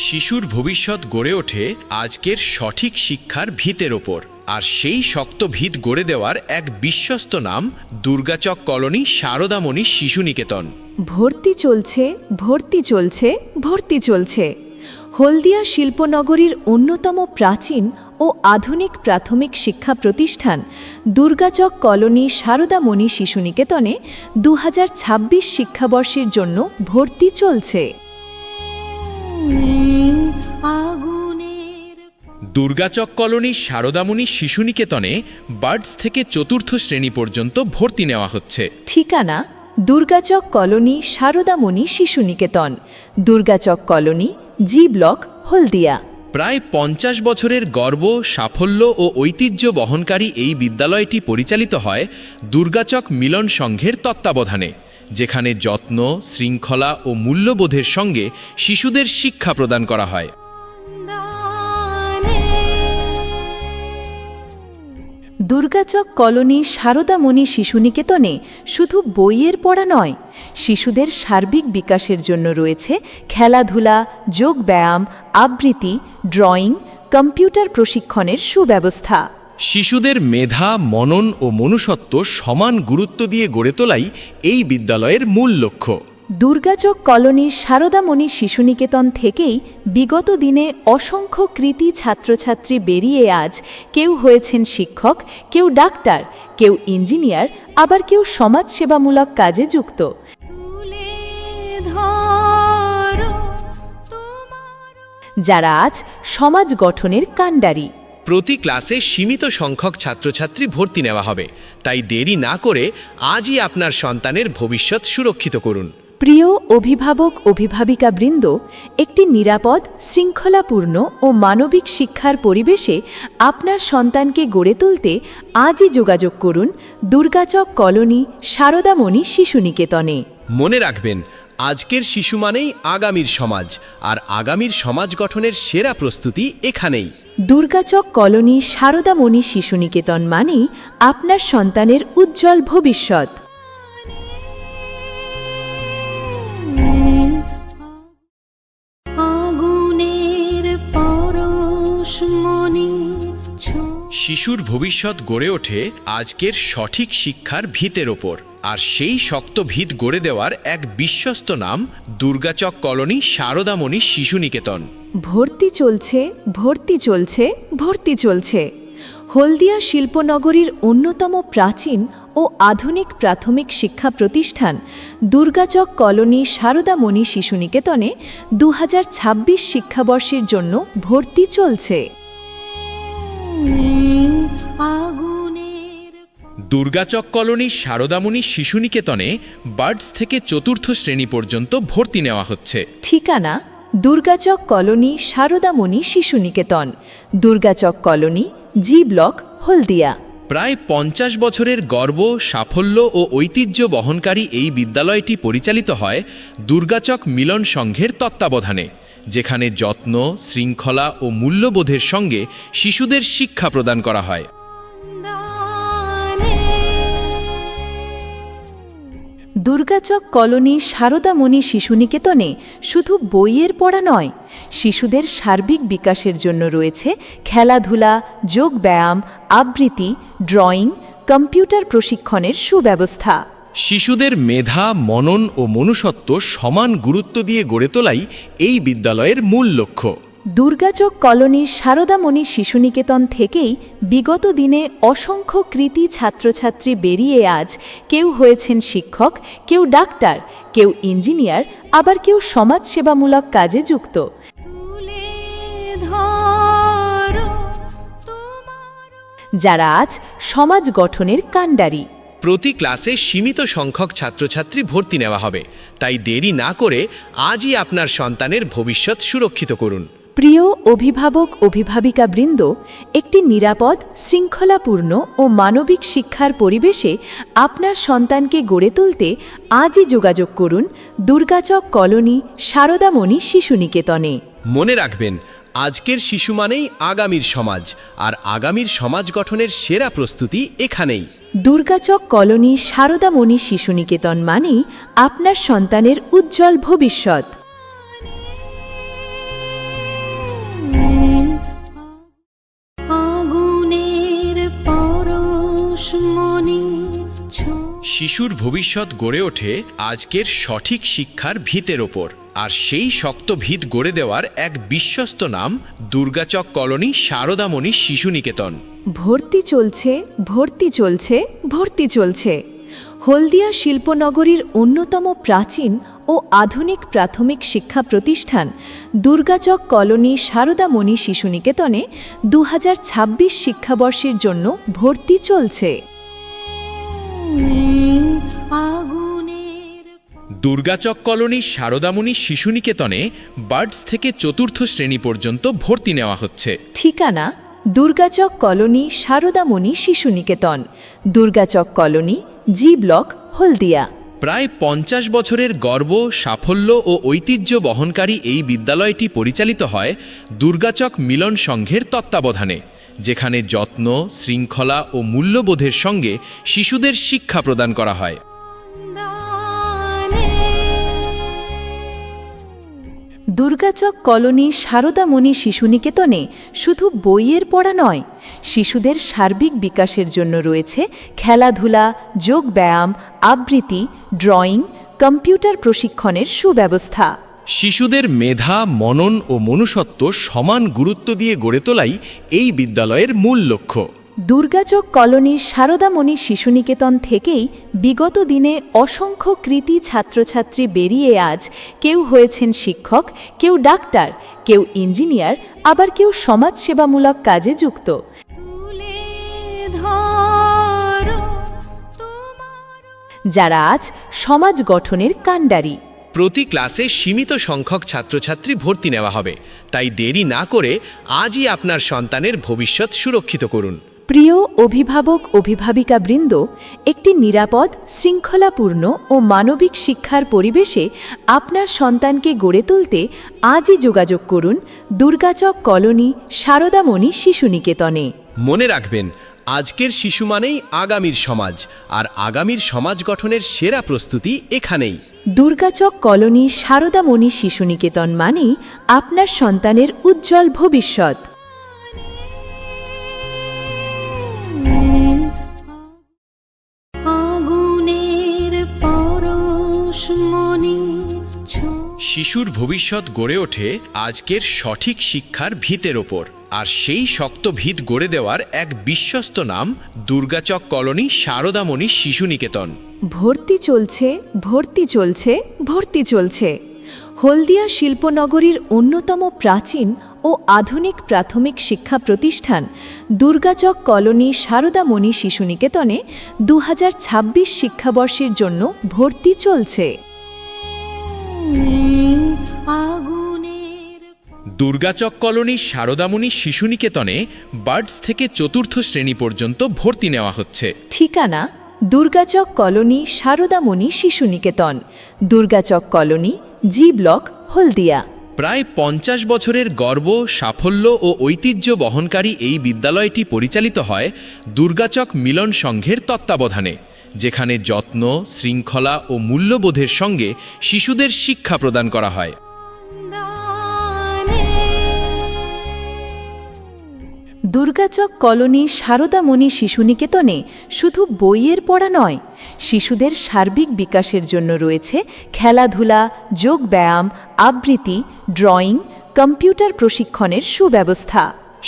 শিশুর ভবিষ্যৎ গড়ে ওঠে আজকের সঠিক শিক্ষার ভিতের ওপর, আর সেই শক্ত ভিত গড়ে দেওয়ার এক বিশ্বস্ত নাম দুর্গাচক কলোনি সারদামণি শিশু নিকেতন। ভর্তি চলছে, ভর্তি চলছে, ভর্তি চলছে। হলদিয়া শিল্পনগরীর অন্যতম প্রাচীন ও আধুনিক প্রাথমিক শিক্ষা প্রতিষ্ঠান দুর্গাচক কলোনি সারদামণি শিশু নিকেতনে 2026 শিক্ষাবর্ষের জন্য ভর্তি চলছে। দুর্গাচক কলোনি সারদামণি শিশু নিকেতনে বার্ডস থেকে চতুর্থ শ্রেণী পর্যন্ত ভর্তি নেওয়া হচ্ছে। ঠিকানা: দুর্গাচক কলোনি সারদামণি শিশু নিকেতন, দুর্গাচক কলোনি, জি ব্লক, হলদিয়া। প্রায় 50 বছরের গর্ব, সাফল্য ও ঐতিহ্য বহনকারী এই বিদ্যালয়টি পরিচালিত হয় দুর্গাচক মিলন সংঘের তত্ত্বাবধানে, যেখানে যত্ন, শৃঙ্খলা ও মূল্যবোধের সঙ্গে শিশুদের শিক্ষা প্রদান করা হয়। দুর্গাচক কলোনি সারদামণি শিশু নিকেতনে শুধু বইয়ের পড়া নয়, শিশুদের সার্বিক বিকাশের জন্য রয়েছে খেলাধুলা, যোগব্যায়াম, আবৃত্তি, ড্রয়িং, কম্পিউটার প্রশিক্ষণের সুব্যবস্থা। শিশুদের মেধা, মনন ও মনুষ্যত্ব সমান গুরুত্ব দিয়ে গড়ে তোলাই এই বিদ্যালয়ের মূল লক্ষ্য। দুর্গাচক কলোনির সারদামণি শিশু নিকেতন থেকেই বিগত দিনে অসংখ্য কৃতী ছাত্রছাত্রী বেরিয়ে আজ কেউ হয়েছেন শিক্ষক, কেউ ডাক্তার, কেউ ইঞ্জিনিয়ার, আবার কেউ সমাজসেবামূলক কাজে যুক্ত। যারা আজ সমাজ গঠনের কাণ্ডারি। প্রতি ক্লাসে সীমিত সংখ্যক ছাত্রছাত্রী ভর্তি নেওয়া হবে, তাই দেরি না করে আজই আপনার সন্তানের ভবিষ্যৎ সুরক্ষিত করুন। প্রিয় অভিভাবক অভিভাবিকা বৃন্দ, একটি নিরাপদ, শৃঙ্খলাপূর্ণ ও মানবিক শিক্ষার পরিবেশে আপনার সন্তানকে গড়ে তুলতে আজই যোগাযোগ করুন দুর্গাচক কলোনি সারদামণি শিশু নিকেতনে। মনে রাখবেন, আজকের শিশু মানেই আগামীর সমাজ, আর আগামীর সমাজ গঠনের সেরা প্রস্তুতি এখানেই। দুর্গাচক কলোনি সারদামণি শিশু নিকেতন মানেই আপনার সন্তানের উজ্জ্বল ভবিষ্যৎ। শিশুর ভবিষ্যৎ গড়ে ওঠে আজকের সঠিক শিক্ষার ভিতের ওপর, আর সেই শক্ত ভিত গড়ে দেওয়ার এক বিশ্বস্ত নাম দুর্গাচক কলোনি সারদামণি শিশু নিকেতন। ভর্তি চলছে, ভর্তি চলছে, ভর্তি চলছে। হলদিয়া শিল্পনগরীর অন্যতম প্রাচীন ও আধুনিক প্রাথমিক শিক্ষা প্রতিষ্ঠান দুর্গাচক কলোনি সারদামণি শিশু নিকেতনে 2026 শিক্ষাবর্ষের জন্য ভর্তি চলছে। দুর্গাচক কলোনি সারদামণি শিশু নিকেতনে বার্ডস থেকে চতুর্থ শ্রেণী পর্যন্ত ভর্তি নেওয়া হচ্ছে। ঠিকানা: দুর্গাচক কলোনি সারদামণি শিশু নিকেতন, দুর্গাচক কলোনি, জি ব্লক, হলদিয়া। প্রায় 50 বছরের গর্ব, সাফল্য ও ঐতিহ্য বহনকারী এই বিদ্যালয়টি পরিচালিত হয় দুর্গাচক মিলন সংঘের তত্ত্বাবধানে, যেখানে যত্ন, শৃঙ্খলা ও মূল্যবোধের সঙ্গে শিশুদের শিক্ষা প্রদান করা হয়। দুর্গাচক কলোনি সারদামণি শিশু নিকেতনে শুধু বইয়ের পড়া নয়, শিশুদের সার্বিক বিকাশের জন্য রয়েছে খেলাধুলা, যোগব্যায়াম, আবৃত্তি, ড্রয়িং, কম্পিউটার প্রশিক্ষণের সুব্যবস্থা। শিশুদের মেধা, মনন ও মনুষ্যত্ব সমান গুরুত্ব দিয়ে গড়ে তোলাই এই বিদ্যালয়ের মূল লক্ষ্য। দুর্গাচক কলোনির সারদামণি শিশু নিকেতন থেকেই বিগত দিনে অসংখ্য কৃতী ছাত্রছাত্রী বেরিয়ে আজ কেউ হয়েছেন শিক্ষক, কেউ ডাক্তার, কেউ ইঞ্জিনিয়ার, আবার কেউ সমাজসেবামূলক কাজে যুক্ত। যারা আজ সমাজ গঠনের কাণ্ডারি। প্রতি ক্লাসে সীমিত সংখ্যক ছাত্রছাত্রী ভর্তি নেওয়া হবে, তাই দেরি না করে আজই আপনার সন্তানের ভবিষ্যৎ সুরক্ষিত করুন। প্রিয় অভিভাবক অভিভাবিকা বৃন্দ, একটি নিরাপদ, শৃঙ্খলাপূর্ণ ও মানবিক শিক্ষার পরিবেশে আপনার সন্তানকে গড়ে তুলতে আজই যোগাযোগ করুন দুর্গাচক কলোনি সারদামণি শিশু নিকেতনে। মনে রাখবেন, আজকের শিশু মানেই আগামীর সমাজ, আর আগামীর সমাজ গঠনের সেরা প্রস্তুতি এখানেই। দুর্গাচক কলোনি সারদামণি শিশু নিকেতন মানেই আপনার সন্তানের উজ্জ্বল ভবিষ্যৎ। শিশুর ভবিষ্যৎ গড়ে ওঠে আজকের সঠিক শিক্ষার ভিতের ওপর, আর সেই শক্ত ভিত গড়ে দেওয়ার এক বিশ্বস্ত নাম দুর্গাচক কলোনি শারদামণি শিশু নিকেতন। ভর্তি চলছে, ভর্তি চলছে, ভর্তি চলছে। হলদিয়া শিল্পনগরীর অন্যতম প্রাচীন ও আধুনিক প্রাথমিক শিক্ষা প্রতিষ্ঠান দুর্গাচক কলোনি শারদামণি শিশু নিকেতনে 2026 শিক্ষাবর্ষের জন্য ভর্তি চলছে। দুর্গাচক কলোনি শারদামণি শিশু নিকেতনে বার্ডস থেকে চতুর্থ শ্রেণী পর্যন্ত ভর্তি নেওয়া হচ্ছে। ঠিকানা: দুর্গাচক কলোনি শারদামণি শিশু নিকেতন, দুর্গাচক কলোনি, জি ব্লক, হলদিয়া। প্রায় 50 বছরের গর্ব, সাফল্য ও ঐতিহ্য বহনকারী এই বিদ্যালয়টি পরিচালিত হয় দুর্গাচক মিলন সংঘের তত্ত্বাবধানে, যেখানে যত্ন, শৃঙ্খলা ও মূল্যবোধের সঙ্গে শিশুদের শিক্ষা প্রদান করা হয়। দুর্গাচক কলোনি শারদামণি শিশু নিকেতনে শুধু বইয়ের পড়া নয়, শিশুদের সার্বিক বিকাশের জন্য রয়েছে খেলাধুলা, যোগব্যায়াম, আবৃত্তি, ড্রয়িং, কম্পিউটার প্রশিক্ষণের সুব্যবস্থা। শিশুদের মেধা, মনন ও মনুষ্যত্ব সমান গুরুত্ব দিয়ে গড়ে তোলাই এই বিদ্যালয়ের মূল লক্ষ্য। দুর্গাচক কলোনির শারদামণি শিশু নিকেতন থেকেই বিগত দিনে অসংখ্য কৃতী ছাত্রছাত্রী বেরিয়ে আজ কেউ হয়েছেন শিক্ষক, কেউ ডাক্তার, কেউ ইঞ্জিনিয়ার, আবার কেউ সমাজসেবামূলক কাজে যুক্ত। যারা আজ সমাজ গঠনের কাণ্ডারি। প্রতি ক্লাসে সীমিত সংখ্যক ছাত্রছাত্রী ভর্তি নেওয়া হবে, তাই দেরি না করে আজই আপনার সন্তানের ভবিষ্যৎ সুরক্ষিত করুন। প্রিয় অভিভাবক অভিভাবিকা বৃন্দ, একটি নিরাপদ, শৃঙ্খলাপূর্ণ ও মানবিক শিক্ষার পরিবেশে আপনার সন্তানকে গড়ে তুলতে আজই যোগাযোগ করুন দুর্গাচক কলোনি শারদামণি শিশু নিকেতনে। মনে রাখবেন, আজকের শিশু মানেই আগামীর সমাজ, আর আগামীর সমাজ গঠনের সেরা প্রস্তুতি এখানেই। দুর্গাচক কলোনি শারদামণি শিশু নিকেতন মানেই আপনার সন্তানের উজ্জ্বল ভবিষ্যৎ। শিশুর ভবিষ্যৎ গড়ে ওঠে আজকের সঠিক শিক্ষার ভিতের ওপর, আর সেই শক্ত ভিত গড়ে দেওয়ার এক বিশ্বস্ত নাম দুর্গাচক কলোনি শারদামণি শিশু নিকেতন। ভর্তি চলছে, ভর্তি চলছে, ভর্তি চলছে। হলদিয়া শিল্পনগরীর অন্যতম প্রাচীন ও আধুনিক প্রাথমিক শিক্ষা প্রতিষ্ঠান দুর্গাচক কলোনি শারদামণি শিশু নিকেতনে 2026 শিক্ষাবর্ষের জন্য ভর্তি চলছে। দুর্গাচক কলোনি শারদামণি শিশু নিকেতনে বার্ডস থেকে চতুর্থ শ্রেণী পর্যন্ত ভর্তি নেওয়া হচ্ছে। ঠিকানা: দুর্গাচক কলোনি শারদামণি শিশু নিকেতন, দুর্গাচক কলোনি, জি ব্লক, হলদিয়া। প্রায় 50 বছরের গর্ব, সাফল্য ও ঐতিহ্য বহনকারী এই বিদ্যালয়টি পরিচালিত হয় দুর্গাচক মিলন সংঘের তত্ত্বাবধানে, যেখানে যত্ন, শৃঙ্খলা ও মূল্যবোধের সঙ্গে শিশুদের শিক্ষা প্রদান করা হয়। দুর্গাচক কলোনি শারদামণি শিশু নিকেতনে শুধু বইয়ের পড়া নয়, শিশুদের সার্বিক বিকাশের জন্য রয়েছে খেলাধুলা, যোগব্যায়াম, আবৃত্তি, ড্রয়িং, কম্পিউটার প্রশিক্ষণের সুব্যবস্থা।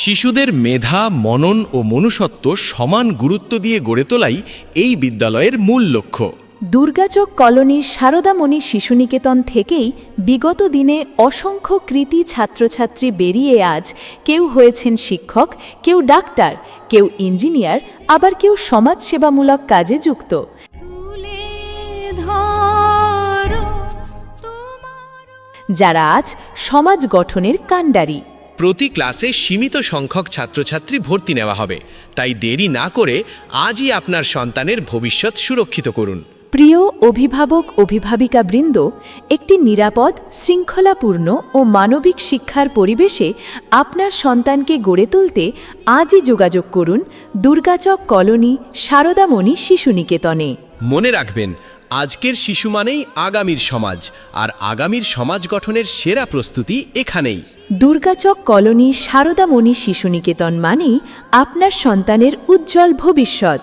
শিশুদের মেধা, মনন ও মনুষ্যত্ব সমান গুরুত্ব দিয়ে গড়ে তোলাই এই বিদ্যালয়ের মূল লক্ষ্য। দুর্গাচক কলোনির শারদামণি শিশু নিকেতন থেকেই বিগত দিনে অসংখ্য কৃতী ছাত্রছাত্রী বেরিয়ে আজ কেউ হয়েছেন শিক্ষক, কেউ ডাক্তার, কেউ ইঞ্জিনিয়ার, আবার কেউ সমাজসেবামূলক কাজে যুক্ত। যারা আজ সমাজ গঠনের কাণ্ডারি। প্রতি ক্লাসে সীমিত সংখ্যক ছাত্রছাত্রী ভর্তি নেওয়া হবে, তাই দেরি না করে আজই আপনার সন্তানের ভবিষ্যৎ সুরক্ষিত করুন। প্রিয় অভিভাবক অভিভাবিকা বৃন্দ, একটি নিরাপদ, শৃঙ্খলাপূর্ণ ও মানবিক শিক্ষার পরিবেশে আপনার সন্তানকে গড়ে তুলতে আজই যোগাযোগ করুন দুর্গাচক কলোনি শারদামণি শিশু নিকেতনে। মনে রাখবেন, আজকের শিশু মানেই আগামীর সমাজ, আর আগামীর সমাজ গঠনের সেরা প্রস্তুতি এখানেই। দুর্গাচক কলোনি শারদামণি শিশু নিকেতন মানেই আপনার সন্তানের উজ্জ্বল ভবিষ্যৎ।